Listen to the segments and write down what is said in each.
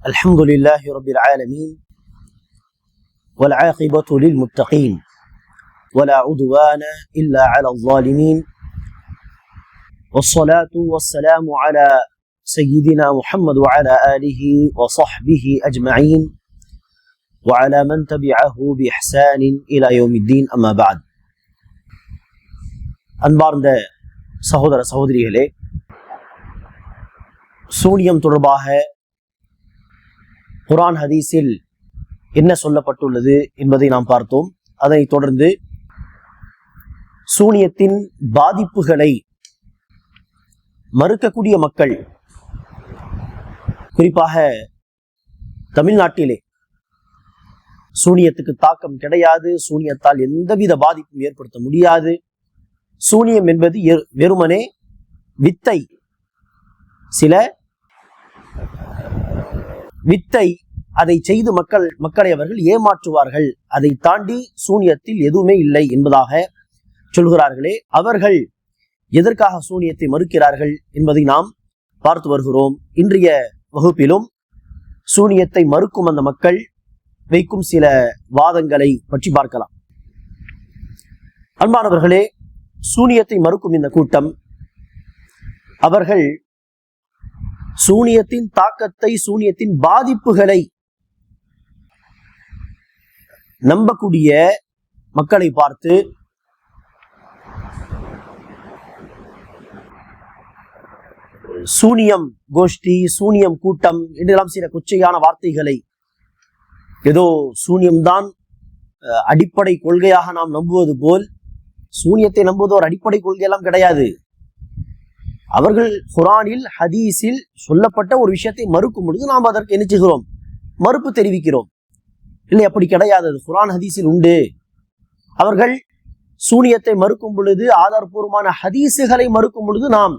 الحمد لله رب العالمين والعاقبة للمتقين ولا عدوان إلا على الظالمين والصلاة والسلام على سيدنا محمد وعلى آله وصحبه أجمعين وعلى من تبعه بإحسان إلى يوم الدين أما بعد. அன்பார்ந்த சகோதர சகோதரிகளே, சூனியம் தொடர்பாக குர்ஆன் ஹதீஸில் என்ன சொல்லப்பட்டுள்ளது என்பதை நாம் பார்த்தோம். அதனைத் தொடர்ந்து சூனியத்தின் பாதிப்புகளை மறுக்கக்கூடிய மக்கள், குறிப்பாக தமிழ்நாட்டிலே சூனியத்துக்கு தாக்கம் கிடையாது, சூனியத்தால் எந்தவித பாதிப்பும் ஏற்படுத்த முடியாது, சூனியம் என்பது வெறுமனே வித்தை, சில வித்தை, அதை செய்து மக்களை அவர்கள் ஏமாற்றுவார்கள், அதை தாண்டி சூனியத்தில் எதுவுமே இல்லை என்பதாக சொல்கிறார்களே, அவர்கள் எதற்காக சூனியத்தை மறுக்கிறார்கள் என்பதை நாம் பார்த்து வருகிறோம். இன்றைய வகுப்பிலும் சூனியத்தை மறுக்கும் அந்த மக்கள் வைக்கும் சில வாதங்களை பற்றி பார்க்கலாம். அன்பானவர்களே, சூனியத்தை மறுக்கும் இந்த கூட்டம் அவர்கள் சூனியத்தின் தாக்கத்தை, சூனியத்தின் பாதிப்புகளை நம்பக்கூடிய மக்களை பார்த்து சூனியம் கோஷ்டி, சூனியம் கூட்டம் என்றெல்லாம் சில கொச்சையான வார்த்தைகளை, ஏதோ சூனியம்தான் அடிப்படை கொள்கையாக நாம் நம்புவது போல், சூனியத்தை நம்புவது ஒரு அடிப்படை கொள்கையெல்லாம் கிடையாது. அவர்கள் குர்ஆனில் ஹதீஸில் சொல்லப்பட்ட ஒரு விஷயத்தை மறுக்கும் பொழுது நாம் அதற்கு என்ன செய்கிறோம்? மறுப்பு தெரிவிக்கிறோம். இல்லை, அப்படி கிடையாது, அது குர்ஆன் ஹதீஸில் உண்டு. அவர்கள் சூனியத்தை மறுக்கும் பொழுது, ஆதாரபூர்வமான ஹதீஸுகளை மறுக்கும் பொழுது நாம்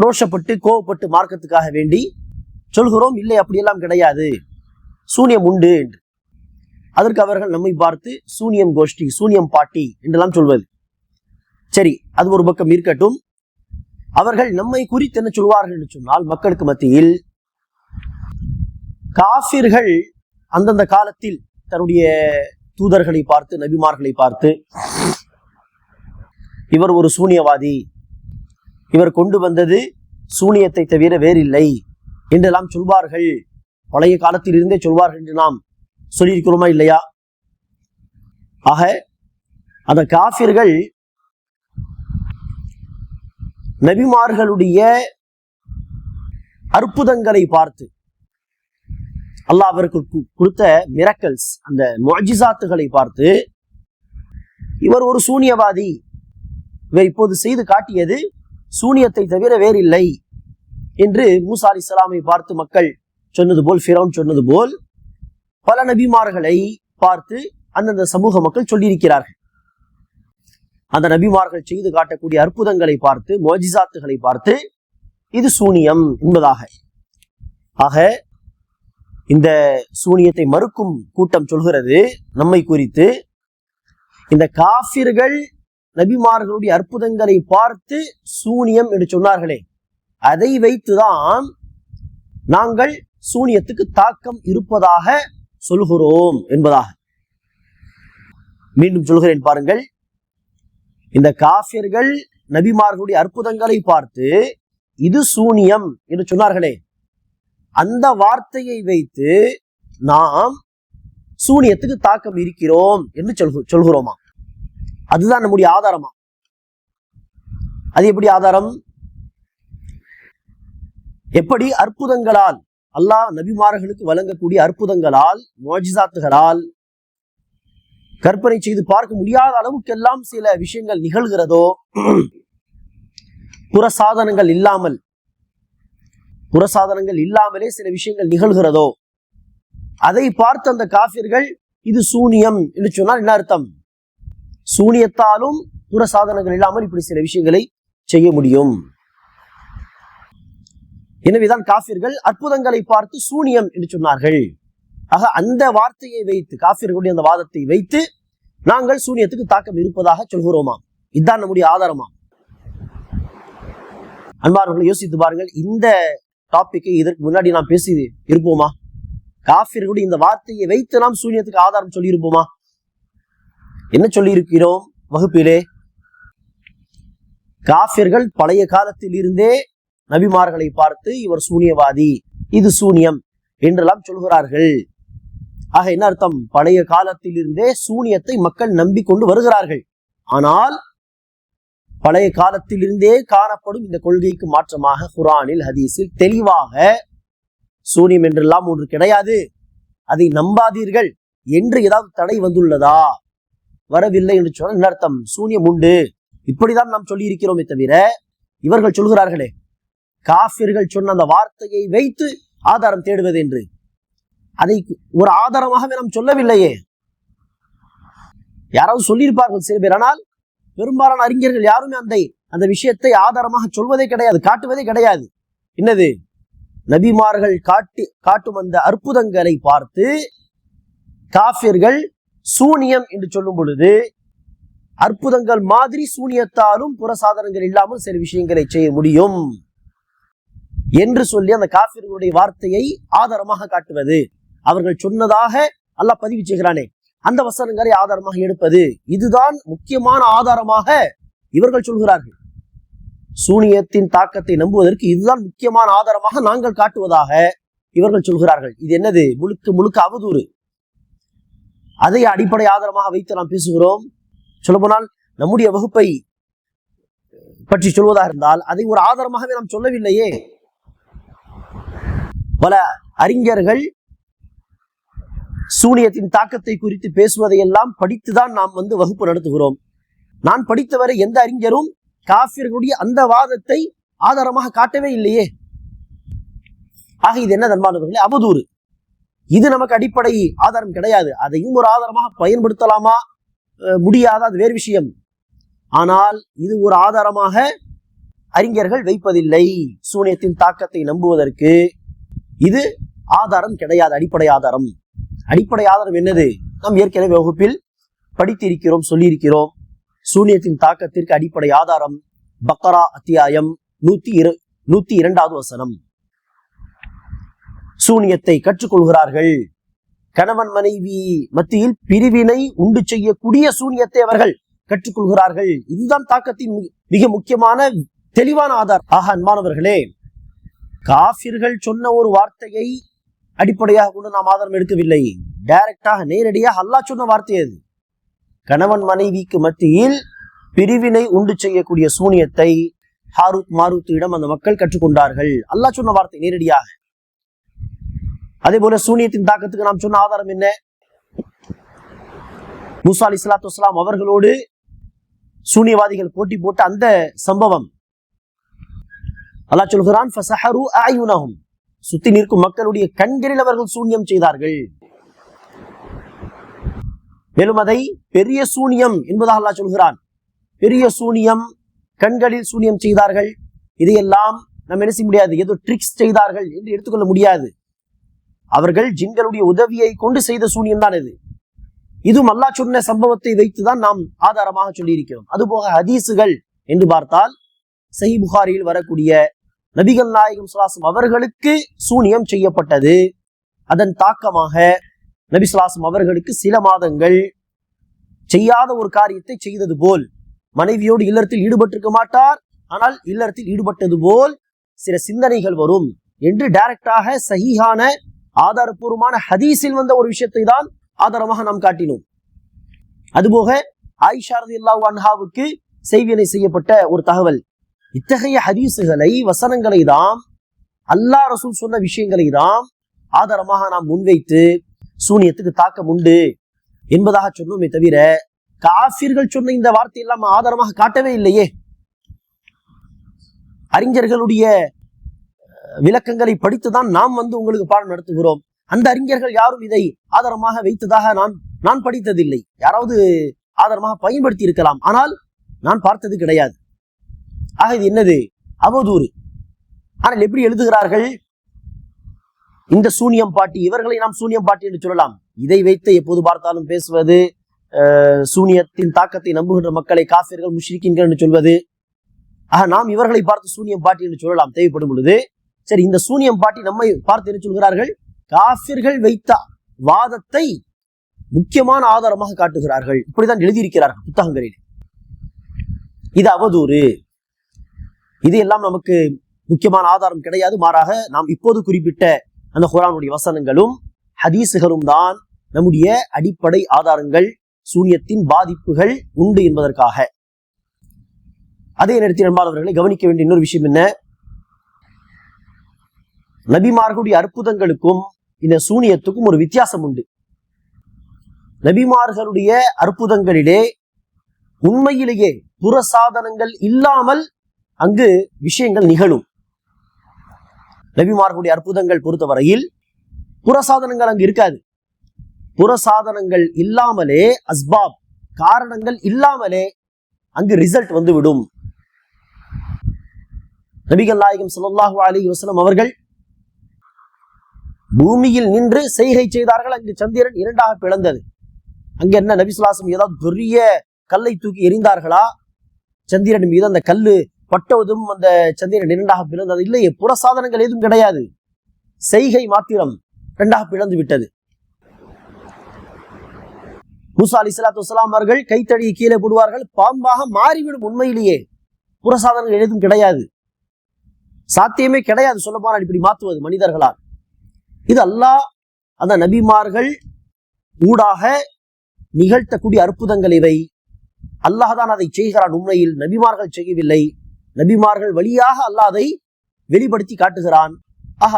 ரோஷப்பட்டு கோவப்பட்டு மார்க்கத்துக்காக வேண்டி சொல்கிறோம், இல்லை அப்படியெல்லாம் கிடையாது, சூனியம் உண்டு என்று. அதற்கு அவர்கள் நம்மை பார்த்து சூனியம் கோஷ்டி, சூனியம் பாட்டி என்றெல்லாம் சொல்வது. சரி, அது ஒரு பக்கம் இருக்கட்டும். அவர்கள் நம்மை குறித்து என்ன சொல்வார்கள் என்று சொன்னால், மக்களுக்கு மத்தியில் காஃபிர்கள் அந்தந்த காலத்தில் தன்னுடைய தூதர்களை பார்த்து, நபிமார்களை பார்த்து, இவர் ஒரு சூனியவாதி, இவர் கொண்டு வந்தது சூனியத்தை தவிர வேறில்லை என்றெல்லாம் சொல்வார்கள். பழைய காலத்தில் இருந்தே சொல்வார்கள் என்று நாம் சொல்லியிருக்கிறோமா இல்லையா? ஆக அந்த காஃபிர்கள் நபிமார்களுடைய அற்புதங்களை பார்த்து, அல்லாஹ் அவருக்கு கொடுத்த மிரக்கல்ஸ், அந்த முஅஜிசாத்துகளை பார்த்து, இவர் ஒரு சூனியவாதி, இவர் இப்போது செய்து காட்டியது சூனியத்தை தவிர வேறில்லை என்று மூசா அலைஹிஸ்ஸலாமை பார்த்து மக்கள் சொன்னது போல், ஃபிரௌன் சொன்னது போல் பல நபிமார்களை பார்த்து அந்தந்த சமூக மக்கள் சொல்லியிருக்கிறார்கள். அந்த நபிமார்கள் செய்து காட்டக்கூடிய அற்புதங்களை பார்த்து, முஅஜிசாத்துகளை பார்த்து, இது சூனியம் என்பதாக. ஆக இந்த சூனியத்தை மறுக்கும் கூட்டம் சொல்கிறது நம்மை குறித்து, இந்த காஃபிர்கள் நபிமார்களுடைய அற்புதங்களை பார்த்து சூனியம் என்று சொன்னார்களே, அதை வைத்துதான் நாங்கள் சூனியத்துக்கு தாக்கம் இருப்பதாக சொல்கிறோம் என்பதாக. மீண்டும் சொல்கிறேன் பாருங்கள், இந்த காஃபிர்கள் நபிமார்களுடைய அற்புதங்களை பார்த்து இது சூனியம் என்று சொன்னார்களே, அந்த வார்த்தையை வைத்து நாம் சூனியத்துக்கு தாக்கம் இருக்கிறோம் என்று சொல்கிறோமா? அதுதான் நம்முடைய ஆதாரமா? அது எப்படி ஆதாரம்? எப்படி அற்புதங்களால், அல்லாஹ் நபிமார்களுக்கு வழங்கக்கூடிய அற்புதங்களால், முஅஜிசாத்துகளால், கற்பனை செய்து பார்க்க முடியாத அளவுக்கெல்லாம் சில விஷயங்கள் நிகழ்கிறதோ, புறசாதனங்கள் இல்லாமலே சில விஷயங்கள் நிகழ்கிறதோ, அதை பார்த்து அந்த காஃபிர்கள் இது சூனியம் என்று சொன்னால் என்ன அர்த்தம்? சூனியத்தாலும் புறசாதனங்கள் இல்லாமல் இப்படி சில விஷயங்களை செய்ய முடியும். எனவேதான் காஃபிர்கள் அற்புதங்களை பார்த்து சூனியம் என்று சொன்னார்கள். ஆக அந்த வார்த்தையை வைத்து, காஃபிர்களுடைய அந்த வாதத்தை வைத்து நாங்கள் சூனியத்துக்கு தாக்கம் இருப்பதாக சொல்கிறோமா? இதுதான் நம்முடைய ஆதாரமா? அன்பார்களை யோசித்து பாருங்கள். இந்த டாபிக்கை இதற்கு முன்னாடி நாம் பேசி இருப்போமா? காஃபிர்களுடைய இந்த வார்த்தையை வைத்து நாம் சூனியத்துக்கு ஆதாரம் சொல்லி இருப்போமா? என்ன சொல்லி இருக்கிறோம் வகுப்பிலே? காஃபிர்கள் பழைய காலத்தில் இருந்தே நபிமார்களை பார்த்து இவர் சூனியவாதி, இது சூனியம் என்றெல்லாம் சொல்கிறார்கள். ஆக என்ன அர்த்தம்? பழைய காலத்தில் இருந்தே சூனியத்தை மக்கள் நம்பிக்கொண்டு வருகிறார்கள். ஆனால் பழைய காலத்தில் இருந்தே காணப்படும் இந்த கொள்கைக்கு மாற்றமாக குர்ஆனில் ஹதீஸில் தெளிவாக சூனியம் என்றெல்லாம் ஒன்று கிடையாது, அதை நம்பாதீர்கள் என்று ஏதாவது தடை வந்துள்ளதா? வரவில்லை என்று சொன்னால் என்ன அர்த்தம்? சூனியம் உண்டு, இப்படிதான் நாம் சொல்லி இருக்கிறோமே தவிர இவர்கள் சொல்கிறார்களே காஃபிர்கள் சொன்ன அந்த வார்த்தையை வைத்து ஆதாரம் தேடுவது என்று, அதை ஒரு ஆதாரமாகவே நாம் சொல்லவில்லையே. யாராவது சொல்லியிருப்பார்கள் சில பேர், ஆனால் பெரும்பாலான அறிஞர்கள் யாருமே அந்த விஷயத்தை ஆதாரமாக சொல்வதே கிடையாது, காட்டுவதே கிடையாது. என்னது? நபிமார்கள் காட்டும் அந்த அற்புதங்களை பார்த்து காஃபிர்கள் சூனியம் என்று சொல்லும் பொழுது, அற்புதங்கள் மாதிரி சூனியத்தாலும் புறசாதனங்கள் இல்லாமல் சில விஷயங்களை செய்ய முடியும் என்று சொல்லி அந்த காஃபிர்களுடைய வார்த்தையை ஆதாரமாக காட்டுவது, அவர்கள் சொன்னதாக அல்லாஹ் பதிவு செய்கிறானே அந்த வசனங்களை ஆதாரமாக எடுப்பது, இதுதான் முக்கியமான ஆதாரமாக இவர்கள் சொல்கிறார்கள். சூனியத்தின் தாக்கத்தை நம்புவதற்கு இதுதான் முக்கியமான ஆதாரமாக நாங்கள் காட்டுவதாக இவர்கள் சொல்கிறார்கள். இது என்னது? முழுக்க முழுக்க அவதூறு. அதை அடிப்படை ஆதாரமாக வைத்து நாம் பேசுகிறோம். சொல்லப்போனால் நம்முடைய வகுப்பை பற்றி சொல்வதாக இருந்தால் அதை ஒரு ஆதாரமாகவே நாம் சொல்லவில்லையே. பல அறிஞர்கள் சூனியத்தின் தாக்கத்தை குறித்து பேசுவதையெல்லாம் படித்துதான் நாம் வகுப்பு நடத்துகிறோம். நான் படித்தவரை எந்த அறிஞரும் காஃபிர்களுடைய அந்த வாதத்தை ஆதாரமாக காட்டவே இல்லையே. ஆக இது என்ன நண்பானவர்களே? அவதூறு. இது நமக்கு அடிப்படை ஆதாரம் கிடையாது. அதையும் ஒரு ஆதாரமாக பயன்படுத்தலாமா? முடியாத, அது வேறு விஷயம். ஆனால் இது ஒரு ஆதாரமாக அறிஞர்கள் வைப்பதில்லை. சூனியத்தின் தாக்கத்தை நம்புவதற்கு இது ஆதாரம் கிடையாது. அடிப்படை ஆதாரம் என்னது? நாம் ஏற்கனவே வகுப்பில் படித்திருக்கிறோம், சொல்லியிருக்கிறோம். சூனியத்தின் தாக்கத்திற்கு அடிப்படை ஆதாரம் பக்ரா அத்தியாயம் 102வது வசனம். சூனியத்தை கற்றுக்கொள்கிறார்கள். கணவன் மனைவி மத்தியில் பிரிவினை உண்டு செய்யக்கூடிய சூனியத்தை அவர்கள் கற்றுக்கொள்கிறார்கள். இதுதான் தாக்கத்தின் மிக முக்கியமான தெளிவான ஆதாரம். ஆக அன்பானவர்களே, காஃபிர்கள் சொன்ன ஒரு வார்த்தையை அடிப்படையாக கொண்டு நாம் ஆதாரம் எடுக்கவில்லை. டைரக்டாக நேரடியாக அல்லாஹ் சொன்ன வார்த்தை அது. கணவன் மனைவிக்கு மத்தியில் பிரிவினை உண்டு செய்யக்கூடிய சூனியத்தை ஹாரூத் மாரூத்திடம் அந்த மக்கள் கற்றுக்கொண்டார்கள். அல்லாஹ் சொன்ன வார்த்தை நேரடியாக. அதே போல சூனியத்தின் தாக்கத்துக்கு நாம் சொன்ன ஆதாரம் என்ன? மூசா அலைஹிஸ்ஸலாத்து வஸ்ஸலாம் அவர்களோடு சூனியவாதிகள் போட்டி போட்ட அந்த சம்பவம். அல்லாஹ் சொல்கிறான், ஃபஸஹரு அயுனஹும், சுத்தி நிற்கும் மக்களுடைய கண்களில் அவர்கள் சூனியம் செய்தார்கள். மேலும் அதை பெரிய சூனியம் என்பதாக அல்லாஹ் சொல்கிறான். பெரிய சூனியம், கண்களில் சூனியம் செய்தார்கள். இதையெல்லாம் நம்ம என்ன செய்ய முடியாது, ஏதோ ட்ரிக்ஸ் செய்தார்கள் என்று எடுத்துக்கொள்ள முடியாது. அவர்கள் ஜின்களுடைய உதவியை கொண்டு செய்த சூனியம் தான் இது. இதுவும் அல்லாஹ் சொன்ன சம்பவத்தை வைத்துதான் நாம் ஆதாரமாக சொல்லி இருக்கிறோம். அதுபோக ஹதீசுகள் என்று பார்த்தால் சஹீஹ் புகாரியில் வரக்கூடிய நபிகள் நாயகம் ஸல்லல்லாஹு அலைஹி வஸல்லம் அவர்களுக்கு சூனியம் செய்யப்பட்டது. அதன் தாக்கமாக நபி ஸல்லல்லாஹு அலைஹி வஸல்லம் அவர்களுக்கு சில மாதங்கள் செய்யாத ஒரு காரியத்தை செய்தது போல், மனைவியோடு இல்லறத்தில் ஈடுபட்டிருக்க மாட்டார், ஆனால் இல்லறத்தில் ஈடுபட்டது போல் சில சிந்தனைகள் வரும் என்று டைரக்டாக சஹீஹான ஆதாரபூர்வமான ஹதீஸில் வந்த ஒரு விஷயத்தை தான் ஆதாரமாக நாம் காட்டினோம். அதுபோக ஆயிஷா ரலியல்லாஹு அன்ஹாவுக்கு செய்வினை செய்யப்பட்ட ஒரு தகவல். இத்தகைய ஹதீஸுகளை, வசனங்களை தான், அல்லாஹ் ரசூல் சொன்ன விஷயங்களை தான் ஆதாரமாக நாம் முன்வைத்து சூனியத்துக்கு தாக்கம் உண்டு என்பதாக சொன்னோமே தவிர காஃபிர்கள் சொன்ன இந்த வார்த்தையெல்லாம் ஆதாரமாக காட்டவே இல்லையே. அறிஞர்களுடைய விளக்கங்களை படித்துதான் நாம் உங்களுக்கு பாடம் நடத்துகிறோம். அந்த அறிஞர்கள் யாரும் இதை ஆதாரமாக வைத்ததாக நான் படித்ததில்லை. யாராவது ஆதாரமாக பயன்படுத்தி இருக்கலாம், ஆனால் நான் பார்த்தது கிடையாது. ஆக இது என்னது? அவதூறு. ஆனால் எப்படி எழுதுகிறார்கள்? இந்த சூனியம் பாட்டி, இவர்களை நாம் சூனியம் பாட்டி என்று சொல்லலாம். இதை வைத்து எப்போது பார்த்தாலும் பேசுவது, சூனியத்தின் தாக்கத்தை நம்புகின்ற மக்களை காஃபிர்கள் முஷ்ரிக்கீன்கள் என்று சொல்வது. ஆக நாம் இவர்களை பார்த்து சூனியம் பாட்டி என்று சொல்லலாம் தேவைப்படும் பொழுது. சரி, இந்த சூனியம் பாட்டி நம்மை பார்த்து என்ன சொல்கிறார்கள்? காஃபிர்கள் வைத்த வாதத்தை முக்கியமான ஆதாரமாக காட்டுகிறார்கள். இப்படிதான் எழுதியிருக்கிறார்கள் புத்தகங்களில். இது அவதூறு. இது எல்லாம் நமக்கு முக்கியமான ஆதாரம் கிடையாது. மாறாக நாம் இப்போது குறிப்பிட்ட அந்த குர்ஆனுடைய வசனங்களும் ஹதீசுகளும் தான் நம்முடைய அடிப்படை ஆதாரங்கள், சூனியத்தின் பாதிப்புகள் உண்டு என்பதற்காக. அதே நேரத்தில் அன்பானவர்களை கவனிக்க வேண்டிய இன்னொரு விஷயம் என்ன? நபிமார்களுடைய அற்புதங்களுக்கும் இந்த சூனியத்துக்கும் ஒரு வித்தியாசம் உண்டு. நபிமார்களுடைய அற்புதங்களிலே உண்மையிலேயே புறசாதனங்கள் இல்லாமல் அங்கு விஷயங்கள் நிகழும். நபிமார்களுடைய அற்புதங்கள் பொறுத்தவரையில் புறசாதனங்கள் அங்கு இருக்காது. புறசாதனங்கள் இல்லாமலே, அஸ்பாப் காரணங்கள் இல்லாமலே அங்கு ரிசல்ட் வந்துவிடும். நபிகள் நாயகம் ஸல்லல்லாஹு அலைஹி வஸல்லம் அவர்கள் பூமியில் நின்று செய்கை செய்தார்கள். அங்கு சந்திரன் இரண்டாக பிளந்தது. அங்க என்ன நபி ஸல்லல்லாஹு அலைஹி வஸல்லம் ஏதாவது பெரிய கல்லை தூக்கி எறிந்தார்களா? சந்திரன் மீது அந்த கல்லு பட்டதும் அந்த சந்திரன் இரண்டாக பிளந்தது இல்லையே. புறசாதனங்கள் எதுவும் கிடையாது. செய்கை மாத்திரம் இரண்டாக பிளந்து விட்டது. மூசா அலைஹிஸ்ஸலாத்து வஸ்ஸலாம் அவர்கள் கைத்தடியை கீழே போடுவார்கள், பாம்பாக மாறிவிடும். உண்மையிலேயே புறசாதனங்கள் எதுவும் கிடையாது. சாத்தியமே கிடையாது சொல்ல போனால் இப்படி மாற்றுவது மனிதர்களால். இது அல்லாஹ் அந்த நபிமார்கள் ஊடாக நிகழ்த்தக்கூடிய அற்புதங்கள் இவை. அல்லாஹ் தான் அதை செய்கிறான். உண்மையில் நபிமார்கள் செய்யவில்லை. நபிமார்கள் வழியாக அல்லாஹ் அதை வெளிப்படுத்தி காட்டுகிறான்.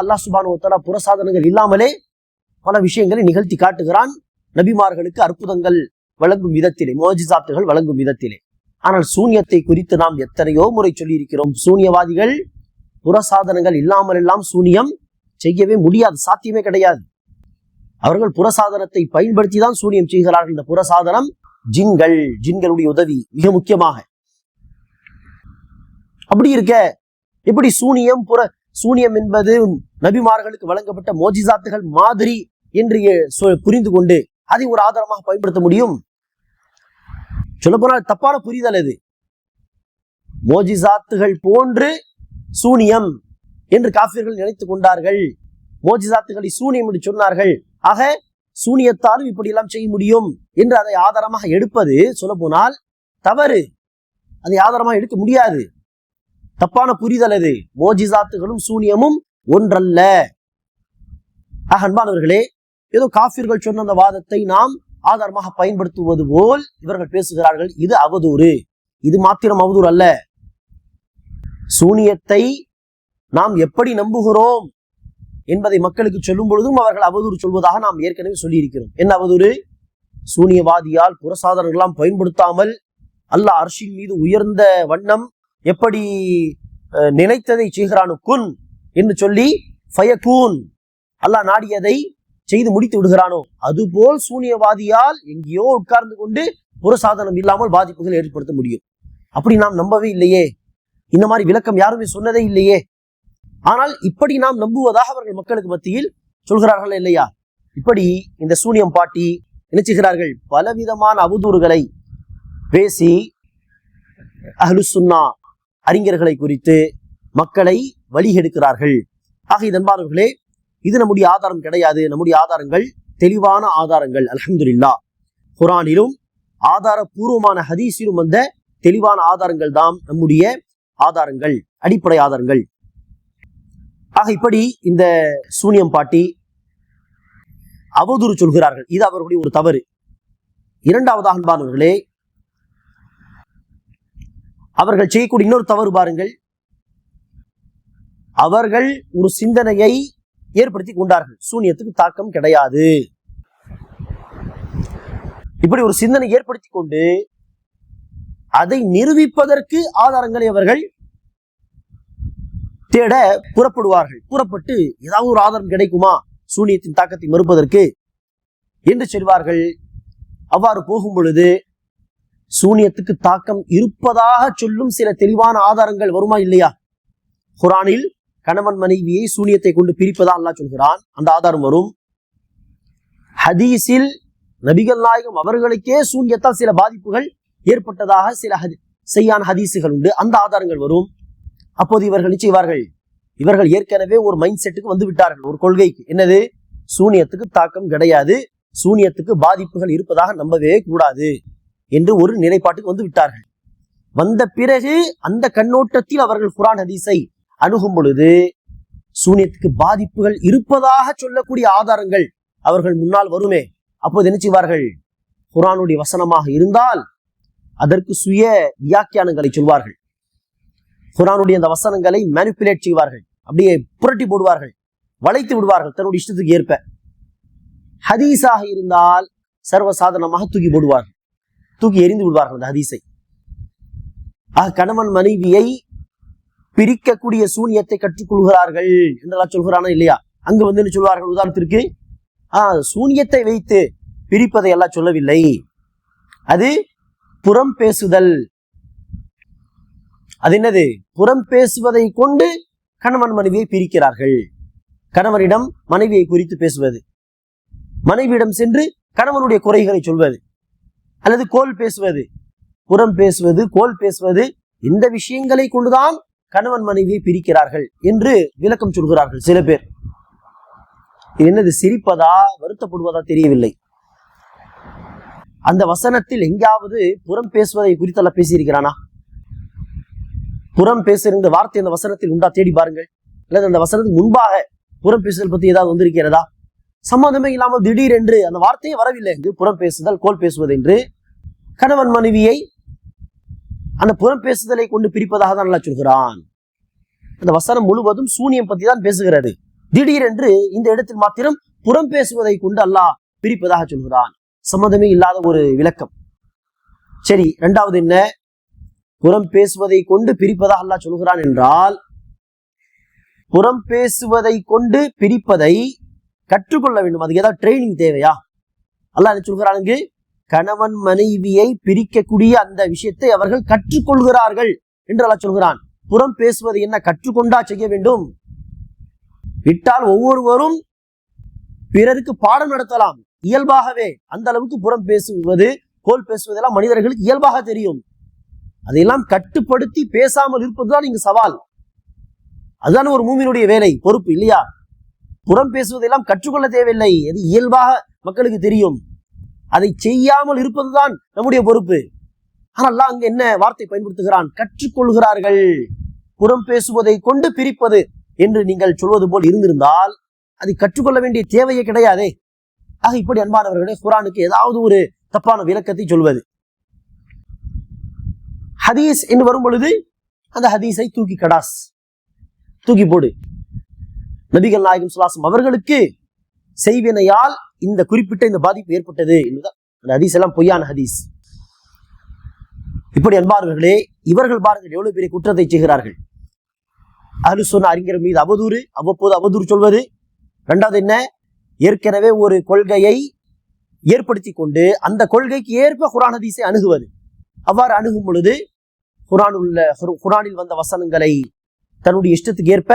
அல்லாஹ் சுப்ஹானஹு வ தஆலா புறசாதனங்கள் இல்லாமலே பல விஷயங்களை நிகழ்த்தி காட்டுகிறான் நபிமார்களுக்கு அற்புதங்கள் வழங்கும் விதத்திலே, முஅஜிசாத்துகள் வழங்கும் விதத்திலே. ஆனால் சூனியத்தை குறித்து நாம் எத்தனையோ முறை சொல்லி இருக்கிறோம். சூனியவாதிகள் புறசாதனங்கள் இல்லாமல் எல்லாம் சூனியம் செய்யவே முடியாது, சாத்தியமே கிடையாது. அவர்கள் புறசாதனத்தை பயன்படுத்தி தான் சூனியம் செய்கிறார்கள். இந்த புறசாதனம் ஜின்களுடைய உதவி மிக முக்கியமாக. அப்படி இருக்க எப்படி சூனியம் என்பது நபிமார்களுக்கு வழங்கப்பட்ட மோஜிசாத்துகள் மாதிரி என்று புரிந்து கொண்டு அதை ஒரு ஆதாரமாக பயன்படுத்த முடியும்? சொல்ல போனால் தப்பான புரிதல் அது. மோஜிசாத்துகள் போன்று சூனியம் என்று காஃபிர்கள் நினைத்துக் கொண்டார்கள். மோஜிசாத்துகளை சூனியம் என்று சொன்னார்கள். ஆக சூனியத்தாலும் இப்படி எல்லாம் செய்ய முடியும் என்று அதை ஆதாரமாக எடுப்பது சொல்ல போனால் தவறு. அதை ஆதாரமாக எடுக்க முடியாது. தப்பான புரிதல் அது. மோஜிசாத்துகளும் சூனியமும் ஒன்றல்ல. அன்பானவர்களே, ஏதோ காஃபிர்கள் சொன்ன அந்த வாதத்தை நாம் ஆதாரமாக பயன்படுத்துவது போல் இவர்கள் பேசுகிறார்கள். இது அவதூறு. இது மாத்திரம் அவதூறு அல்ல. சூனியத்தை நாம் எப்படி நம்புகிறோம் என்பதை மக்களுக்கு சொல்லும் பொழுதும் அவர்கள் அவதூறு சொல்வதாக நாம் ஏற்கனவே சொல்லி இருக்கிறோம். என்ன அவதூறு? சூனியவாதியால் புறசாதனங்களாம் பயன்படுத்தாமல் அல்லாஹ் அர்ஷின் மீது உயர்ந்த வண்ணம் எப்படி நினைத்ததை செய்கிறானு குன் என்று சொல்லி ஃபயகூன், அல்லாஹ் நாடியதை செய்து முடித்து விடுகிறானோ அதுபோல் சூனியவாதியால் எங்கேயோ உட்கார்ந்து கொண்டு புறசாதனம் இல்லாமல் பாதிப்புகள் ஏற்படுத்த முடியும். அப்படி நாம் நம்பவே இல்லையே. இந்த மாதிரி விளக்கம் யாருமே சொன்னதே இல்லையே. ஆனால் இப்படி நாம் நம்புவதாக அவர்கள் மக்களுக்கு மத்தியில் சொல்கிறார்கள் இல்லையா? இப்படி இந்த சூனியம் பாட்டி நினைச்சுகிறார்கள். பலவிதமான அவதூறுகளை பேசி அஹ்லுஸ் சுன்னா அறிஞர்களை குறித்து மக்களை வழிகெடுக்கிறார்கள். ஆக இதன்பார்களே, இது நம்முடைய ஆதாரம் கிடையாது. நம்முடைய ஆதாரங்கள் தெளிவான ஆதாரங்கள். அல்ஹம்துலில்லாஹ், குர்ஆனிலும் ஆதாரபூர்வமான ஹதீஸிலும் வந்த தெளிவான ஆதாரங்கள் தான் நம்முடைய ஆதாரங்கள், அடிப்படை ஆதாரங்கள். ஆக இப்படி இந்த சூனியம் பாட்டி அவதூறு சொல்கிறார்கள். இது அவர்களுடைய ஒரு தவறு. இரண்டாவதாக அன்பானவர்களே, அவர்கள் செய்யக்கூடிய இன்னொரு தவறு பாருங்கள். அவர்கள் ஒரு சிந்தனையை ஏற்படுத்தி கொண்டார்கள். சூனியத்துக்கு தாக்கம் கிடையாது. இப்படி ஒரு சிந்தனை ஏற்படுத்தி கொண்டு அதை நிரூபிப்பதற்கு ஆதாரங்களை அவர்கள் தேட புறப்படுவார்கள். புறப்பட்டு ஏதாவது ஒரு ஆதாரம் கிடைக்குமா சூனியத்தின் தாக்கத்தை மறுப்பதற்கு என்று சொல்வார்கள். அவ்வாறு போகும் பொழுது சூனியத்துக்கு தாக்கம் இருப்பதாக சொல்லும் சில தெளிவான ஆதாரங்கள் வருமா இல்லையா? குர்ஆனில் கணவன் மனைவியை சூனியத்தை கொண்டு பிரிப்பதா அல்லாஹ் சொல்கிறான், அந்த ஆதாரம் வரும். ஹதீஸில் நபிகள் நாயகம் அவர்களுக்கே சூனியத்தால் சில பாதிப்புகள் ஏற்பட்டதாக சில செய்யான ஹதீஸுகள் உண்டு, அந்த ஆதாரங்கள் வரும். அப்போது இவர்கள் செய்வார்கள், இவர்கள் ஏற்கனவே ஒரு மைண்ட் செட்டுக்கு வந்து விட்டார்கள், ஒரு கொள்கைக்கு. என்னது? சூனியத்துக்கு தாக்கம் கிடையாது, சூனியத்துக்கு பாதிப்புகள் இருப்பதாக நம்பவே கூடாது என்று ஒரு நிலைப்பாட்டுக்கு வந்து விட்டார்கள். வந்த பிறகு அந்த கண்ணோட்டத்தில் அவர்கள் குர்ஆன் ஹதீஸை அணுகும் பொழுது சூனியத்துக்கு பாதிப்புகள் இருப்பதாக சொல்லக்கூடிய ஆதாரங்கள் அவர்கள் முன்னால் வருமே. அப்போது என்ன செய்வார்கள்? குர்ஆனுடைய வசனமாக இருந்தால் அதற்கு சுய வியாக்கியானங்களை சொல்வார்கள். குர்ஆனுடைய அந்த வசனங்களை மேனிபுலேட் செய்வார்கள், அப்படியே புரட்டி போடுவார்கள், வளைத்து விடுவார்கள் தன்னுடைய இஷ்டத்துக்கு ஏற்ப. ஹதீஸாக இருந்தால் சர்வசாதாரணமாக தூக்கி போடுவார்கள், தூக்கி எறிந்து விடுவார்கள் அந்த ஹதீஸை. கணவன் மனைவியை பிரிக்கக்கூடிய சூனியத்தை கற்றுக்கொள்கிறார்கள் என்றெல்லாம் சொல்கிறானா இல்லையா? அங்கு வந்து என்ன சொல்வார்கள்? உதாரணத்திற்கு சூனியத்தை வைத்து பிரிப்பதை எல்லாம் சொல்லவில்லை, அது புறம் பேசுதல். அது என்னது? புறம் பேசுவதை கொண்டு கணவன் மனைவியை பிரிக்கிறார்கள். கணவனிடம் மனைவியை குறித்து பேசுவது, மனைவியிடம் சென்று கணவனுடைய குறைகளை சொல்வது, அல்லது கோல் பேசுவது, புறம் பேசுவது, கோல் பேசுவது, இந்த விஷயங்களை கொண்டுதான் கணவன் மனைவியை பிரிக்கிறார்கள் என்று விளக்கம் சொல்கிறார்கள் சில பேர். இது என்னது? சிரிப்பதா வருத்தப்படுவதா தெரியவில்லை. அந்த வசனத்தில் எங்காவது புறம் பேசுவதை குறித்தெல்லாம் பேசியிருக்கிறானா? புறம் பேசுகிற வார்த்தை அந்த வசனத்தில் உண்டா? தேடி பாருங்கள். அல்லது அந்த வசனத்துக்கு முன்பாக புறம் பேசுதல் பத்தி ஏதாவது வந்திருக்கிறதா? சம்பந்தமே இல்லாமல் திடீரென்று அந்த வார்த்தையே வரவில்லை என்று புறம் பேசுதல், கோல் பேசுவது என்று கணவன் மனைவியை அந்த புறம் பேசுதலை கொண்டு பிரிப்பதாக தான் நல்லா சொல்கிறான். அந்த வசனம் முழுவதும் சூனியம் பத்தி தான் பேசுகிறது. திடீரென்று இந்த இடத்தில் மாத்திரம் புறம் பேசுவதை கொண்டு அல்லாஹ் பிரிப்பதாக சொல்கிறான். சம்மதமே இல்லாத ஒரு விளக்கம். சரி, இரண்டாவது என்ன? புறம் பேசுவதை கொண்டு பிரிப்பதாக அல்லாஹ் சொல்கிறான் என்றால், புறம் பேசுவதை கொண்டு பிரிப்பதை கற்றுக்கொள்ள வேண்டும். அதுக்கு ஏதாவது ட்ரைனிங் தேவையா? அல்லாஹ் என்ன சொல்கிறாங்க? கணவன் மனைவியை பிரிக்கக்கூடிய அந்த விஷயத்தை அவர்கள் கற்றுக்கொள்கிறார்கள் என்று அல்லாஹ் சொல்கிறான். புறம் பேசுவது என்ன கற்றுக்கொண்டா செய்ய வேண்டும்? விட்டால் ஒவ்வொருவரும் பிறருக்கு பாடம் நடத்தலாம் இயல்பாகவே. அந்த அளவுக்கு புறம் பேசுவது, கோல் பேசுவதெல்லாம் மனிதர்களுக்கு இயல்பாக தெரியும். அதையெல்லாம் கட்டுப்படுத்தி பேசாமல் இருப்பதுதான் இங்கு சவால். அதுதான் ஒரு மூமினுடைய வேலை, பொறுப்பு இல்லையா? புறம் பேசுவதெல்லாம் கற்றுக்கொள்ள தேவையில்லை, அது இயல்பாக மக்களுக்கு தெரியும். அதை செய்யாமல் இருப்பதுதான் நம்முடைய பொறுப்பு. ஆனால் அங்க என்ன வார்த்தை பயன்படுத்துகிறான்? கற்றுக்கொள்கிறார்கள். புறம் பேசுவதை கொண்டு பிரிப்பது என்று நீங்கள் சொல்வது போல் இருந்திருந்தால் அதை கற்றுக்கொள்ள வேண்டிய தேவையே கிடையாதே. ஆக இப்படி அன்பானவர்களே, குர்ஆனுக்கு ஏதாவது ஒரு தப்பான விளக்கத்தை சொல்வது. ஹதீஸ் என்று வரும் பொழுது அந்த ஹதீஸை தூக்கி கடாஸ், தூக்கி போடு. நபிகள் நாயகம் ஸல்லல்லாஹு அலைஹி வஸல்லம் அவர்களுக்கு செய்வினையால் இந்த குறிப்பிட்ட இந்த பாதிப்பு ஏற்பட்டது என்பதுதான் அந்த ஹதீஸ் எல்லாம் பொய்யான ஹதீஸ். இப்படி அன்பானவர்களே, இவர்கள் பாருங்கள் எவ்வளவு பெரிய குற்றத்தை செய்கிறார்கள். அஹ்லு சுன்னா அறிஞர் மீது அவதூறு, அவ்வப்போது அவதூறு சொல்வது. இரண்டாவது என்ன? ஏற்கனவே ஒரு கொள்கையை ஏற்படுத்தி கொண்டு அந்த கொள்கைக்கு ஏற்ப குர்ஆன் ஹதீஸை அணுகுவது. அவ்வாறு அணுகும் பொழுது குர்ஆனில் வந்த வசனங்களை தன்னுடைய இஷ்டத்துக்கு ஏற்ப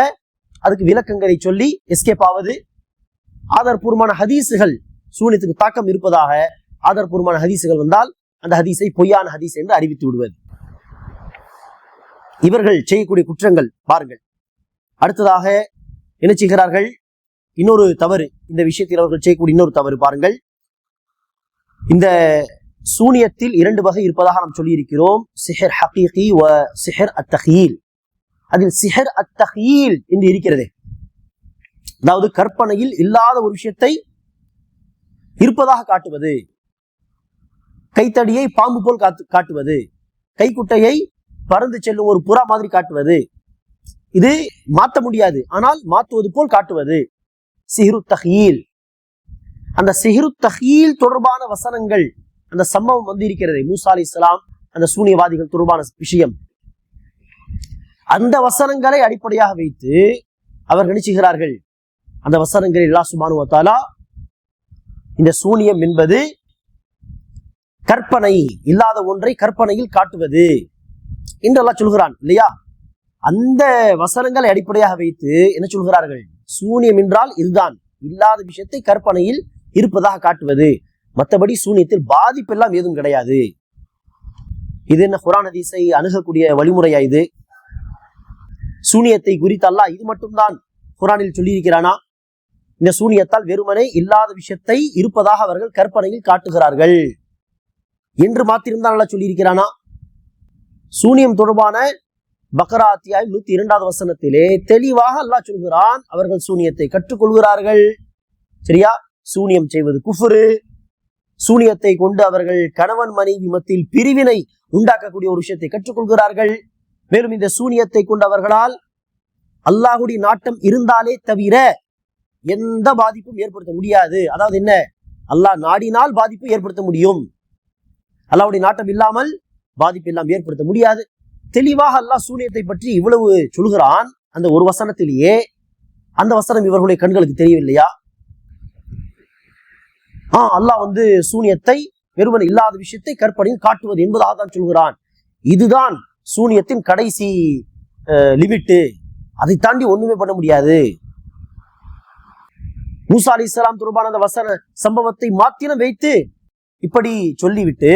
அதுக்கு விளக்கங்களை சொல்லி எஸ்கேப் ஆவது. ஆதாரபூர்வமான ஹதீஸுகள் சூனியத்துக்கு தாக்கம் இருப்பதாக ஆதாரபூர்வமான ஹதீஸுகள் வந்தால் அந்த ஹதீஸை பொய்யான ஹதீஸ் என்று அறிவித்து விடுவது. இவர்கள் செய்யக்கூடிய குற்றங்கள் பாருங்கள். அடுத்ததாக என்ன செய்கிறார்கள்? இன்னொரு தவறு, இந்த விஷயத்தில் அவர்கள் செய்யக்கூடிய இன்னொரு தவறு பாருங்கள். இந்த சூனியத்தில் 2 வகை இருப்பதாக நாம் சொல்லி இருக்கிறோம். சிஹர் ஹகீகி வ சிஹர் அத்தஹீல். அதில் சிஹர் அத்தஹீல் என்று இருக்கிறது, அதாவது கற்பனையில் இல்லாத ஒரு விஷயத்தை இருப்பதாக காட்டுவது. கைத்தடியை பாம்பு போல் காட்டுவது, கைக்குட்டையை பறந்து செல்லும் ஒரு புறா மாதிரி காட்டுவது. இது மாற்ற முடியாது, ஆனால் மாற்றுவது போல் காட்டுவது சிஹ்ரு தஹீல். அந்த சிஹ்ரு தஹீல் தொடர்பான வசனங்கள், அந்த சம்பவம் வந்து இருக்கிறது, மூசா அலைஹிஸ்ஸலாம் அந்த சூனியவாதிகள் தொடர்பான விஷயம். அந்த வசனங்களை அடிப்படையாக வைத்து அவர் நினைச்சுகிறார்கள். அந்த வசனங்களில் அல்லாஹ் சுப்ஹானஹு வ தஆலா இந்த சூனியம் என்பது கற்பனை, இல்லாத ஒன்றை கற்பனையில் காட்டுவது என்று அல்லாஹ் சொல்கிறான் இல்லையா? அந்த வசனங்களை அடிப்படையாக வைத்து என்ன சொல்கிறார்கள்? சூனியம் என்றால் இதுதான், இல்லாத விஷயத்தை கற்பனையில் இருப்பதாக காட்டுவது. மற்றபடி சூனியத்தில் பாதிப்பெல்லாம் எதுவும் கிடையாது. இது என்ன குர்ஆன் ஹதீஸை அணுகக்கூடிய வழிமுறையா? இது சூனியத்தை குறித்து அல்லாஹ் இது மட்டும்தான் குர்ஆனில் சொல்லியிருக்கிறானா? இந்த சூனியத்தால் வெறுமனே இல்லாத விஷயத்தை இருப்பதாக அவர்கள் கற்பனையில் காட்டுகிறார்கள் என்று மாத்திரம்தான் அல்லாஹ் சொல்லியிருக்கிறானா? சூனியம் தொடர்பான பக்ரா அத்தியாயம் 102வது வசனத்திலே தெளிவாக அல்லாஹ் சொல்கிறான், அவர்கள் சூனியத்தை கற்றுக்கொள்கிறார்கள். சரியா? சூனியம் செய்வது குஃப்ரு. சூனியத்தை கொண்டு அவர்கள் கணவன் மனைவி மத்தியில் பிரிவினை உண்டாக்கக்கூடிய ஒரு விஷயத்தை கற்றுக்கொள்கிறார்கள். மேலும் இந்த சூனியத்தை கொண்டு அவர்களால் அல்லாஹ்வுடைய நாட்டம் இருந்தாலே தவிர எந்த பாதிப்பும் ஏற்படுத்த முடியாது. அதாவது என்ன? அல்லாஹ் நாடினால் பாதிப்பு ஏற்படுத்த முடியும், அல்லாஹ்வுடைய நாட்டம் இல்லாமல் பாதிப்பு எல்லாம் ஏற்படுத்த முடியாது. தெளிவாக அல்லாஹ் சூனியத்தை பற்றி இவ்வளவு சொல்கிறான் அந்த ஒரு வசனத்திலேயே. அந்த வசனம் இவர்களுடைய கண்களுக்கு தெரியவில்லையா? அல்லாஹ் சூனியத்தை வெறுமனே இல்லாத விஷயத்தை கற்பனையில் காட்டுவது என்பதாக தான் சொல்கிறான். இதுதான் சூனியத்தின் கடைசி லிமிட்டு. அதை தாண்டி ஒண்ணுமே பண்ண முடியாது. மூசா அலைஹிஸ்ஸலாம் தொடர்பான அந்த வசன சம்பவத்தை மாத்திரம் வைத்து இப்படி சொல்லிவிட்டு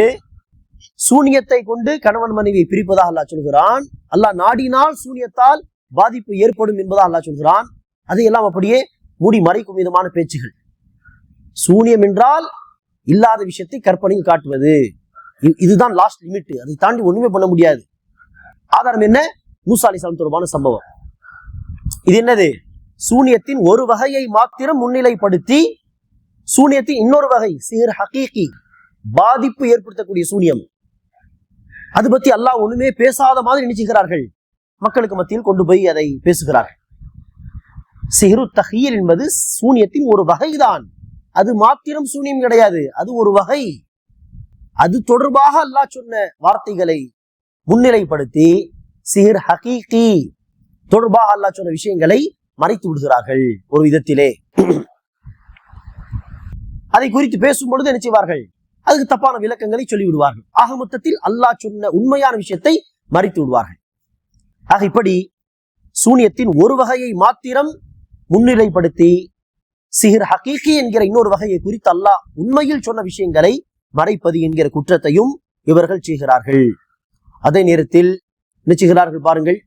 சூனியத்தை கொண்டு கணவன் மனைவியை பிரிப்பதாக அல்லாஹ் சொல்கிறான். அல்லாஹ் நாடினால் சூனியத்தால் பாதிப்பு ஏற்படும் என்பதாக அல்லாஹ் சொல்கிறான். அதையெல்லாம் அப்படியே மூடி மறைக்கும் விதமான பேச்சுகள். சூனியம் என்றால் இல்லாத விஷயத்தை கற்பனையில் காட்டுவது, இதுதான் லாஸ்ட் லிமிட். அதை தாண்டி ஒண்ணுமே பண்ண முடியாது. ஆதாரம் என்ன? மூசா அலைஹிஸ்ஸலாம் தொடர்பான சம்பவம். இது என்னது? சூனியத்தின் ஒரு வகையை மாத்திரம் முன்னிலைப்படுத்தி சூனியத்தின் இன்னொரு வகை சிஹர் ஹகீகி, பாதிப்பு ஏற்படுத்தக்கூடிய சூனியம், அது பத்தி அல்லாஹ் ஒண்ணுமே பேசாத மாதிரி நினைச்சுக்கிறார்கள். மக்களுக்கு மத்தியில் கொண்டு போய் அதை பேசுகிறார்கள். சிஹ்ரு தஹீல் என்பது சூனியத்தின் ஒரு வகைதான். அது மாத்திரம் சூனியம் கிடையாது, அது ஒரு வகை. அது தொடர்பாக அல்லாஹ் சொன்ன வார்த்தைகளை முன்னிலைப்படுத்தி சிஹர் ஹகீகி தொடர்பாக அல்லாஹ் சொன்ன விஷயங்களை மறைத்து விடுகிறார்கள் ஒரு விதத்திலே. அதை குறித்து பேசும் பொழுது என்ன செய்வார்கள்? அதுக்கு தப்பான விளக்கங்களை சொல்லி விடுவார்கள். ஆக மொத்தத்தில் அல்லாஹ் சொன்ன உண்மையான விஷயத்தை மறைத்து விடுவார்கள். ஆக இப்படி சூனியத்தின் ஒரு வகையை மாத்திரம் முன்னிலைப்படுத்தி சிஹர் ஹகீகி என்கிற இன்னொரு வகையை குறித்து அல்லாஹ் உண்மையில் சொன்ன விஷயங்களை மறைப்பது என்கிற குற்றத்தையும் இவர்கள் செய்கிறார்கள். அதே நேரத்தில் என்ன செய்கிறார்கள் பாருங்கள்,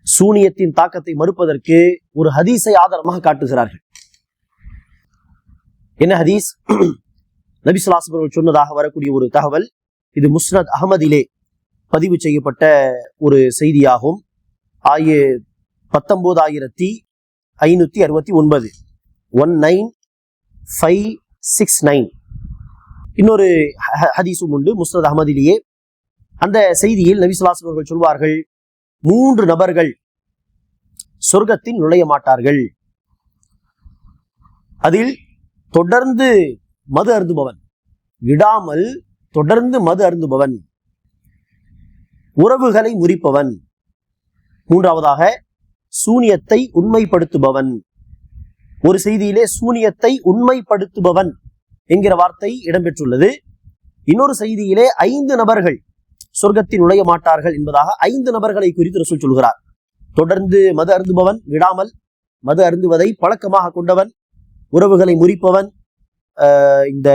சூனியத்தின் தாக்கத்தை மறுப்பதற்கு ஒரு ஹதீஸை ஆதாரமாக காட்டுகிறார்கள். என்ன ஹதீஸ்? நபி ஸல்லல்லாஹு அலைஹி வஸல்லம் சொன்னதாக வரக்கூடிய ஒரு தகவல். இது முஸ்னத் அஹ்மதிலே பதிவு செய்யப்பட்ட ஒரு செய்தியாகும். 19569 19569 இன்னொரு ஹதீஸும் உண்டு முஸ்னத் அஹ்மதிலேயே. அந்த செய்தியில் நபி ஸல்லல்லாஹு அலைஹி வஸல்லம் சொல்வார்கள், 3 நபர்கள் சொர்க்கத்தில் நுழைய மாட்டார்கள். அதில் தொடர்ந்து மது அருந்துபவன், விடாமல் தொடர்ந்து மது அருந்துபவன், உறவுகளை முறிப்பவன், மூன்றாவதாக சூனியத்தை உண்மைப்படுத்துபவன். ஒரு செய்தியிலே சூனியத்தை உண்மைப்படுத்துபவன் என்கிற வார்த்தை இடம்பெற்றுள்ளது. இன்னொரு செய்தியிலே 5 நபர்கள் சொர்க்கத்தில் நுழைய மாட்டார்கள் என்பதாக 5 நபர்களை குறித்து ரசூல் சொல்கிறார். தொடர்ந்து மது அருந்துபவன், விடாமல் மது அருந்துவதை பழக்கமாக கொண்டவன், உறவுகளை முறிப்பவன், இந்த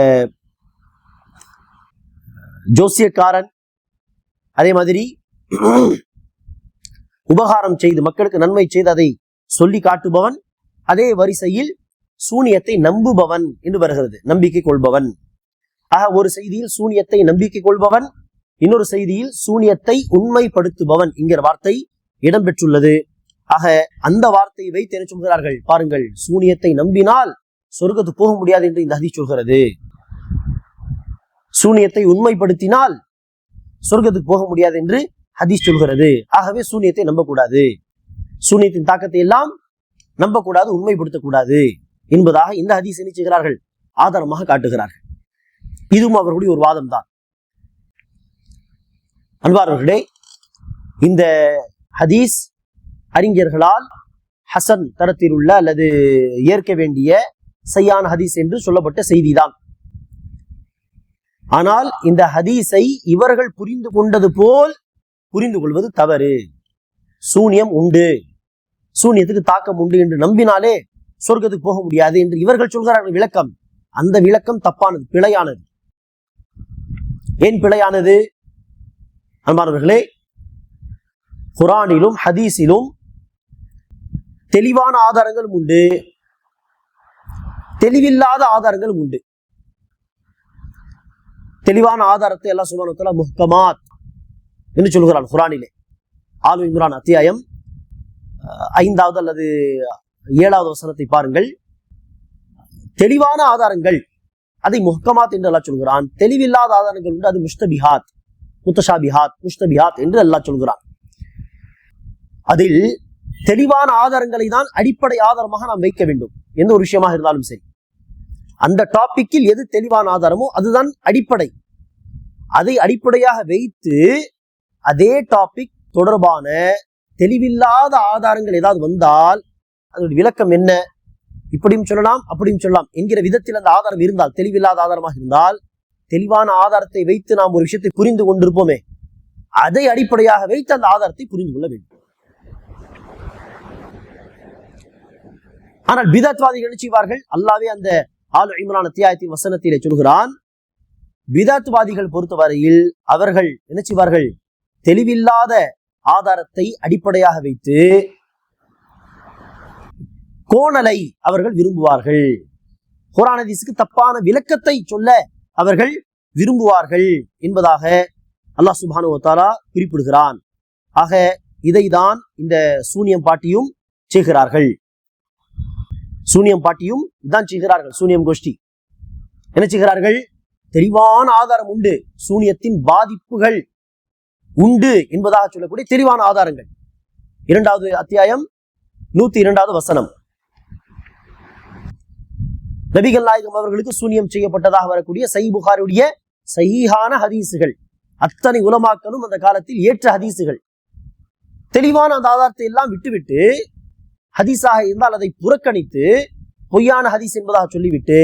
ஜோசியக்காரன், அதே மாதிரி உபகாரம் செய்து மக்களுக்கு நன்மை செய்து அதை சொல்லி காட்டுபவன், அதே வரிசையில் சூனியத்தை நம்புபவன் என்று வருகிறது, நம்பிக்கை கொள்பவன். ஆக ஒரு செய்தியில் சூனியத்தை நம்பிக்கை கொள்பவன், இன்னொரு செய்தியில் சூனியத்தை உண்மைப்படுத்துபவன் என்கிற வார்த்தை இடம்பெற்றுள்ளது. ஆக அந்த வார்த்தையை வைத்து என்ன சொல்கிறார்கள் பாருங்கள், சூனியத்தை நம்பினால் சொர்க்கத்து போக முடியாது என்று இந்த ஹதீஸ் சொல்கிறது. சூனியத்தை உண்மைப்படுத்தினால் சொர்க்கத்துக்கு போக முடியாது என்று ஹதீஸ் சொல்கிறது. ஆகவே சூனியத்தை நம்பக்கூடாது, சூனியத்தின் தாக்கத்தை எல்லாம் நம்பக்கூடாது, உண்மைப்படுத்தக்கூடாது என்பதாக இந்த ஹதீஸ் என்ன செய்கிறார்கள்? ஆதாரமாக காட்டுகிறார்கள். இதுவும் அவர்களுடைய ஒரு வாதம் தான். அன்பார்வர்களே, இந்த ஹதீஸ் அறிஞர்களால் ஹசன் தரத்தில் உள்ள அல்லது ஏற்க வேண்டிய சையான ஹதீஸ் என்று சொல்லப்பட்ட செய்திதான். ஆனால் இந்த ஹதீஸை இவர்கள் புரிந்து கொண்டது போல் புரிந்து கொள்வது தவறு. சூனியம் உண்டு, சூனியத்துக்கு தாக்கம் உண்டு என்று நம்பினாலே சொர்க்கத்துக்கு போக முடியாது என்று இவர்கள் சொல்கிறார்கள் விளக்கம். அந்த விளக்கம் தப்பானது, பிழையானது. ஏன் பிழையானது? அன்பானவர்களே, குர்ஆனிலும் ஹதீஸிலும் தெளிவான ஆதாரங்களும் உண்டு, தெளிவில்லாத ஆதாரங்களும் உண்டு. தெளிவான ஆதாரத்தை அல்லாஹ் சுப்ஹானஹு வ தஆலா முஹ்கமாத் என்று சொல்கிறான் குர்ஆனிலே. ஆல் இம்ரான் அத்தியாயம் 5வது அல்லது 7வது வசனத்தை பாருங்கள். தெளிவான ஆதாரங்கள் அதை முஹ்கமாத் என்று அல்லாஹ் சொல்கிறான். தெளிவில்லாத ஆதாரங்கள் உண்டு, அது முஷ்தபிஹாத், முத்தஷாபிஹாத், முஷ்தபிஹாத் என்று அல்லாஹ் சொல்கிறான். அதில் தெளிவான ஆதாரங்களை தான் அடிப்படை ஆதாரமாக நாம் வைக்க வேண்டும். எந்த ஒரு விஷயமாக இருந்தாலும் சரி, அந்த டாபிக்கில் எது தெளிவான ஆதாரமோ அதுதான் அடிப்படை. அதை அடிப்படையாக வைத்து அதே டாபிக் தொடர்பான தெளிவில்லாத ஆதாரங்கள் ஏதாவது வந்தால் அதனுடைய விளக்கம் என்ன, இப்படியும் சொல்லலாம் அப்படியும் சொல்லலாம் என்கிற விதத்தில் அந்த ஆதாரம் இருந்தால், தெளிவில்லாத ஆதாரமாக இருந்தால், தெளிவான ஆதாரத்தை வைத்து நாம் ஒரு விஷயத்தை புரிந்து கொண்டிருப்போமே, அதை அடிப்படையாக வைத்து அந்த ஆதாரத்தை புரிந்து கொள்ள வேண்டும். ஆனால் பிதத்வாதிகள் என்ன செய்வார்கள்? அல்லாஹ்வே அந்த ஆல் இம்ரான் அத்தியாயத்தின் வசனத்திலே சொல்கிறான், பிதத்வாதிகள் பொறுத்தவரையில் அவர்கள் என்ன செய்வார்கள்? தெளிவில்லாத ஆதாரத்தை அடிப்படையாக வைத்து கோணலை அவர்கள் விரும்புவார்கள். குர்ஆன் ஹதீஸுக்கு தப்பான விளக்கத்தை சொல்ல அவர்கள் விரும்புவார்கள் என்பதாக அல்லாஹ் சுப்ஹானஹு வ தஆலா குறிப்பிடுகிறான். ஆக இதைதான் இந்த சூனியம் பாட்டியும் செய்கிறார்கள். சூனியம் பாட்டியும் இதான் செய்கிறார்கள். சூனியம் கோஷ்டி என்ன செய்கிறார்கள்? தெளிவான ஆதாரம் உண்டு, சூனியத்தின் பாதிப்புகள் உண்டு என்பதாக சொல்லக்கூடிய தெளிவான ஆதாரங்கள். 2வது அத்தியாயம் 102வது வசனம். நபிகள் நாயகம் அவர்களுக்கு சூனியம் செய்யப்பட்டதாக வரக்கூடிய சஹீஹ் புகாரியுடைய சஹீஹான ஹதீசுகள், அத்தனை உலமாக்களும் அந்த காலத்தில் ஏற்ற ஹதீசுகள். தெளிவான அந்த ஆதாரத்தை எல்லாம் விட்டுவிட்டு, ஹதீஸாக இருந்தால் அதை புறக்கணித்து பொய்யான ஹதீஸ் என்பதாக சொல்லிவிட்டு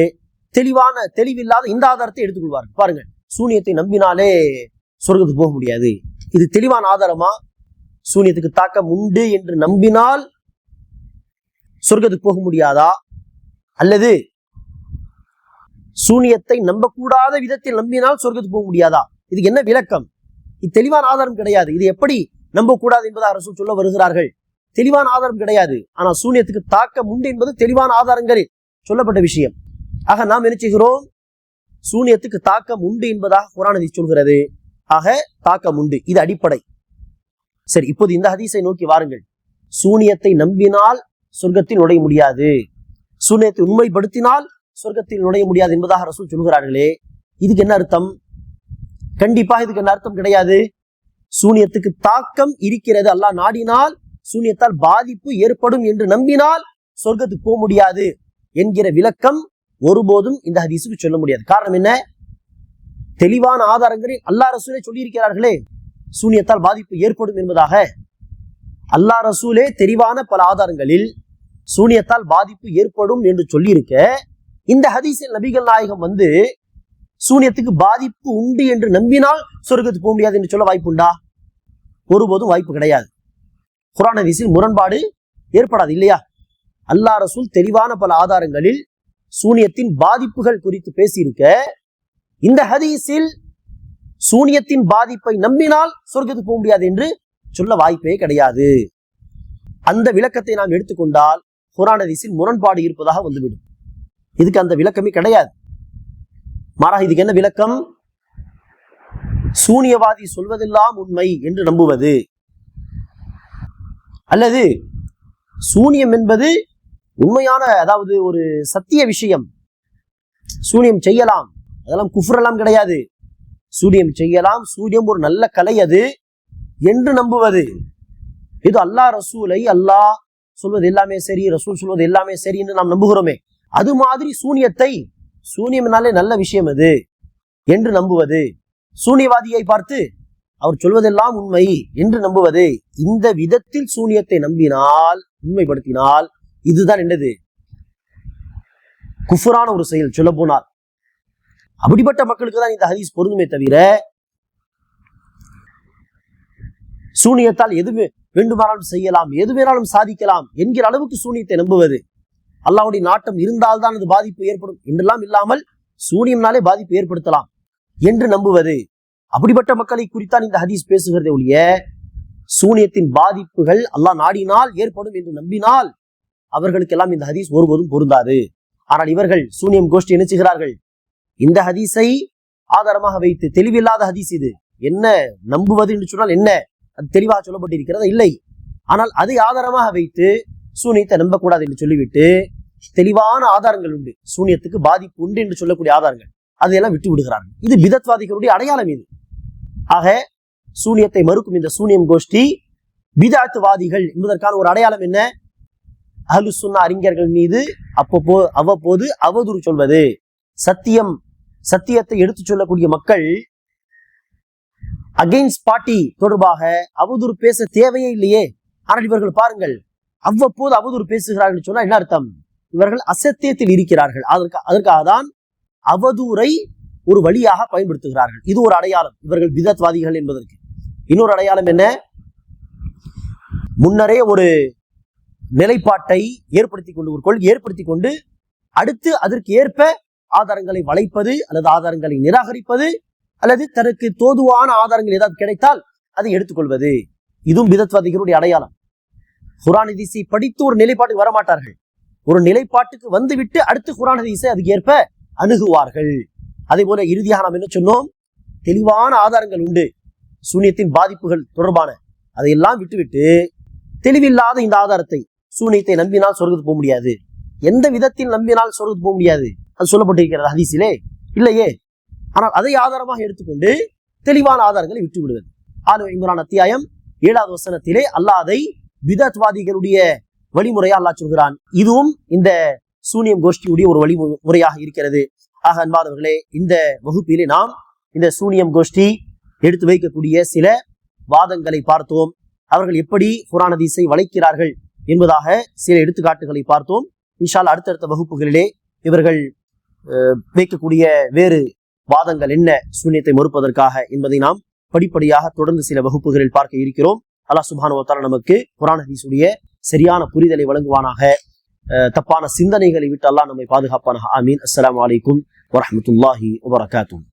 தெளிவில்லாத இந்த ஆதாரத்தை எடுத்துக்கொள்வார்கள். பாருங்கள், சூனியத்தை நம்பினாலே சொர்க்கத்துக்கு போக முடியாது, இது தெளிவான ஆதாரமா? சூனியத்துக்கு தாக்கம் உண்டு என்று நம்பினால் சொர்க்கத்துக்கு போக முடியாதா? அல்லது சூனியத்தை நம்பக்கூடாத விதத்தில் நம்பினால் சொர்க்கத்துக்கு போக முடியாதா? இதுக்கு என்ன விளக்கம்? இது தெளிவான ஆதாரம் கிடையாது. இது எப்படி நம்பக்கூடாது என்பதாக ரசூல் சொல்ல வருகிறார்கள்? தெளிவான ஆதாரம் கிடையாது. ஆனால் சூனியத்துக்கு தாக்கம் உண்டு என்பது தெளிவான ஆதாரங்களில் சொல்லப்பட்ட விஷயம். ஆக நாம் என்ன செய்கிறோம்? சூனியத்துக்கு தாக்கம் உண்டு என்பதாக குர்ஆன் ஹதீஸ் சொல்கிறது. ஆக தாக்கம் உண்டு, இது அடிப்படை. சரி, இப்போது இந்த ஹதீஸை நோக்கி வாருங்கள். சூனியத்தை நம்பினால் சொர்க்கத்தில் நுழைய முடியாது, சூனியத்தை உண்மைப்படுத்தினால் சொர்க்கத்தில் நுழைய முடியாது என்பதாக ரசூல் சொல்கிறார்களே, இதுக்கு என்ன அர்த்தம்? கண்டிப்பாக இதுக்கு என்ன அர்த்தம் கிடையாது. சூனியத்துக்கு தாக்கம் இருக்கிறது, அல்லாஹ் நாடினால் சூனியத்தால் பாதிப்பு ஏற்படும் என்று நம்பினால் சொர்க்கத்துக்கு போக முடியாது என்கிற விளக்கம் ஒருபோதும் இந்த ஹதீஸுக்கு சொல்ல முடியாது. காரணம் என்ன? தெளிவான ஆதாரங்களில் அல்லாஹ் ரசூலே சொல்லியிருக்கிறார்களே சூனியத்தால் பாதிப்பு ஏற்படும் என்பதாக. அல்லாஹ் ரசூலே தெளிவான பல ஆதாரங்களில் சூனியத்தால் பாதிப்பு ஏற்படும் என்று சொல்லியிருக்க, இந்த ஹதீஸில் நபிகள் நாயகம் வந்து சூனியத்துக்கு பாதிப்பு உண்டு என்று நம்பினால் சொர்க்கத்துக்கு போக முடியாது என்று சொல்ல வாய்ப்பு உண்டா? ஒருபோதும் வாய்ப்பு கிடையாது. குர்ஆன் ஹதீஸில் முரண்பாடு ஏற்படாது இல்லையா? அல்லாஹ் ரசூல் தெளிவான பல ஆதாரங்களில் சூனியத்தின் பாதிப்புகள் குறித்து பேசியிருக்க, இந்த ஹதீஸில் சூனியத்தின் பாதிப்பை நம்பினால் சொர்க்கத்துக்கு போக முடியாது என்று சொல்ல வாய்ப்பே கிடையாது. அந்த விளக்கத்தை நாம் எடுத்துக்கொண்டால் குர்ஆன் ஹதீஸில் முரண்பாடு இருப்பதாக வந்துவிடும். இதுக்கு அந்த விளக்கமே கிடையாது. மாறாக இதுக்கு என்ன விளக்கம்? சூனியவாதி சொல்வதெல்லாம் உண்மை என்று நம்புவது, அல்லது சூனியம் என்பது உண்மையான, அதாவது ஒரு சத்திய விஷயம், சூனியம் செய்யலாம், அதெல்லாம் குஃப்ரெல்லாம் கிடையாது, சூனியம் செய்யலாம், சூனியம் ஒரு நல்ல கலை அது என்று நம்புவது. இது அல்லாஹ் ரசூலை, அல்லாஹ் சொல்வது எல்லாமே சரி, ரசூல் சொல்வது எல்லாமே சரி என்று நாம் நம்புகிறோமே, அது மாதிரி சூனியத்தை, சூனியம்னாலே நல்ல விஷயம் அது என்று நம்புவது, சூனியவாதியை பார்த்து அவர் சொல்வதெல்லாம் உண்மை என்று நம்புவது, இந்த விதத்தில் சூனியத்தை நம்பினால், உண்மைப்படுத்தினால், இதுதான் என்னது? குஃப்ரான ஒரு செயல். சொல்ல போனால் அப்படிப்பட்ட மக்களுக்கு தான் இந்த ஹதீஸ் பொருந்துமே தவிர, சூனியத்தால் எது வேண்டுமானாலும் செய்யலாம், எது வேணாலும் சாதிக்கலாம் என்கிற அளவுக்கு சூனியத்தை நம்புவது, அல்லாஹ்வுடைய நாட்டம் இருந்தால்தான் அது பாதிப்பு ஏற்படும் என்றெல்லாம் இல்லாமல் சூனியம்னாலே பாதிப்பு ஏற்படுத்தலாம் என்று நம்புவது, அப்படிப்பட்ட மக்களை குறித்தான் இந்த ஹதீஸ் பேசுகிறதே ஒழிய சூனியத்தின் பாதிப்புகள் அல்லாஹ் நாடினால் ஏற்படும் என்று நம்பினால் அவர்களுக்கெல்லாம் இந்த ஹதீஸ் ஒருபோதும் பொருந்தாது. ஆனால் இவர்கள் சூனியம் கோஷ்டி என்ன செய்கிறார்கள்? இந்த ஹதீஸை ஆதாரமாக வைத்து, தெளிவில்லாத ஹதீஸ் இது, என்ன நம்புவது என்று சொன்னால் என்ன, அது தெளிவாக சொல்லப்பட்டிருக்கிறதா? இல்லை. ஆனால் அதை ஆதாரமாக வைத்து சூனியத்தை நம்பக்கூடாது என்று சொல்லிவிட்டு தெளிவான ஆதாரங்கள் உண்டு, சூனியத்துக்கு பாதிப்பு உண்டு என்று சொல்லக்கூடிய ஆதாரங்கள், அதையெல்லாம் விட்டு விடுகிறார்கள். இது பிதத்வாதிகளுடைய அடையாளம். இது ஆக சூனியத்தை மறுக்கும் இந்த சூனியம் கோஷ்டி பிதஅத்வாதிகள் என்பதற்கான ஒரு அடையாளம் என்ன? அஹ்லுஸ் சுன்னா அறிஞர்கள் மீது அவ்வப்போது அவதூறு சொல்வது, சத்தியத்தை எடுத்து சொல்லக்கூடிய மக்கள் அகைன்ஸ்ட் பார்ட்டி தொடர்பாக அவதூறு பேச தேவையே இல்லையே. ஆனால் இவர்கள் பாருங்கள், அவ்வப்போது அவதூறு பேசுகிறார்கள் சொன்னா என்ன அர்த்தம்? இவர்கள் அசத்தியத்தில் இருக்கிறார்கள். அதற்காக தான் அவதூறை ஒரு வழியாக பயன்படுத்துகிறார்கள். இது ஒரு அடையாளம் இவர்கள் பிதத்வாதிகள் என்பதற்கு. இன்னொரு அடையாளம் என்ன? முன்னரே ஒரு நிலைப்பாட்டை ஏற்படுத்தி கொண்டு, ஒரு கொள்கை ஏற்படுத்தி கொண்டு, அடுத்து அதற்கு ஏற்ப ஆதாரங்களை வளைப்பது அல்லது ஆதாரங்களை நிராகரிப்பது, அல்லது தனக்கு தோதுவான ஆதாரங்கள் ஏதாவது கிடைத்தால் அதை எடுத்துக்கொள்வது. இதுவும் பிதத்வாதிகளுடைய அடையாளம். குர்ஆன் ஹதீஸை படித்து ஒரு நிலைப்பாட்டுக்கு வரமாட்டார்கள். ஒரு நிலைப்பாட்டுக்கு வந்துவிட்டு அடுத்து குர்ஆன் ஹதீஸை அதுக்கு ஏற்ப அணுகுவார்கள். அதே போல இறுதியாக நாம் என்ன சொன்னோம்? தெளிவான ஆதாரங்கள் உண்டு சூனியத்தின் பாதிப்புகள் தொடர்பான, அதையெல்லாம் விட்டுவிட்டு தெளிவில்லாத இந்த ஆதாரத்தை, சூனியத்தை நம்பினால் சொர்க்கத்துக்கு போக முடியாது, எந்த விதத்தில் நம்பினால் சொர்க்கத்துக்கு போக முடியாது, அது சொல்லப்பட்டிருக்கிறது ஹதீஸிலே? இல்லையே. ஆனால் அதை ஆதாரமாக எடுத்துக்கொண்டு தெளிவான ஆதாரங்களை விட்டு விடுவது. ஆல் இம்ரான் அத்தியாயம் 7வது வசனத்திலே அல்லாஹ் அதை பிதத்வாதிகளுடைய வழிமுறையா அல்லாஹ் சொல்கிறான். இதுவும் இந்த சூனியம் கோஷ்டியுடைய ஒரு வழிமுறையாக இருக்கிறது. ஆக அன்பானவர்களே, இந்த வகுப்பிலே நாம் இந்த சூனியம் கோஷ்டி எடுத்து வைக்கக்கூடிய சில வாதங்களை பார்த்தோம். அவர்கள் எப்படி குர்ஆன் ஹதீஸை வளைக்கிறார்கள் என்பதாக சில எடுத்துக்காட்டுகளை பார்த்தோம். இன்ஷா அல்லாஹ் அடுத்தடுத்த வகுப்புகளிலே இவர்கள் வைக்கக்கூடிய வேறு வாதங்கள் என்ன சூனியத்தை மறுப்பதற்காக என்பதை நாம் படிப்படியாக தொடர்ந்து சில வகுப்புகளில் பார்க்க இருக்கிறோம். அல்லாஹ் சுப்ஹானஹு வ தஆலா நமக்கு குர்ஆன் ஹதீஸுடைய சரியான புரிதலை வழங்குவானாக. தப்பான சிந்தனைகளை விட்டு அல்லாஹ் நம்மை பாதுகாப்பானாக. ஆமீன். அஸ்ஸலாமு அலைக்கும் வரஹ்மத்துல்லாஹி வபரகாத்துஹு.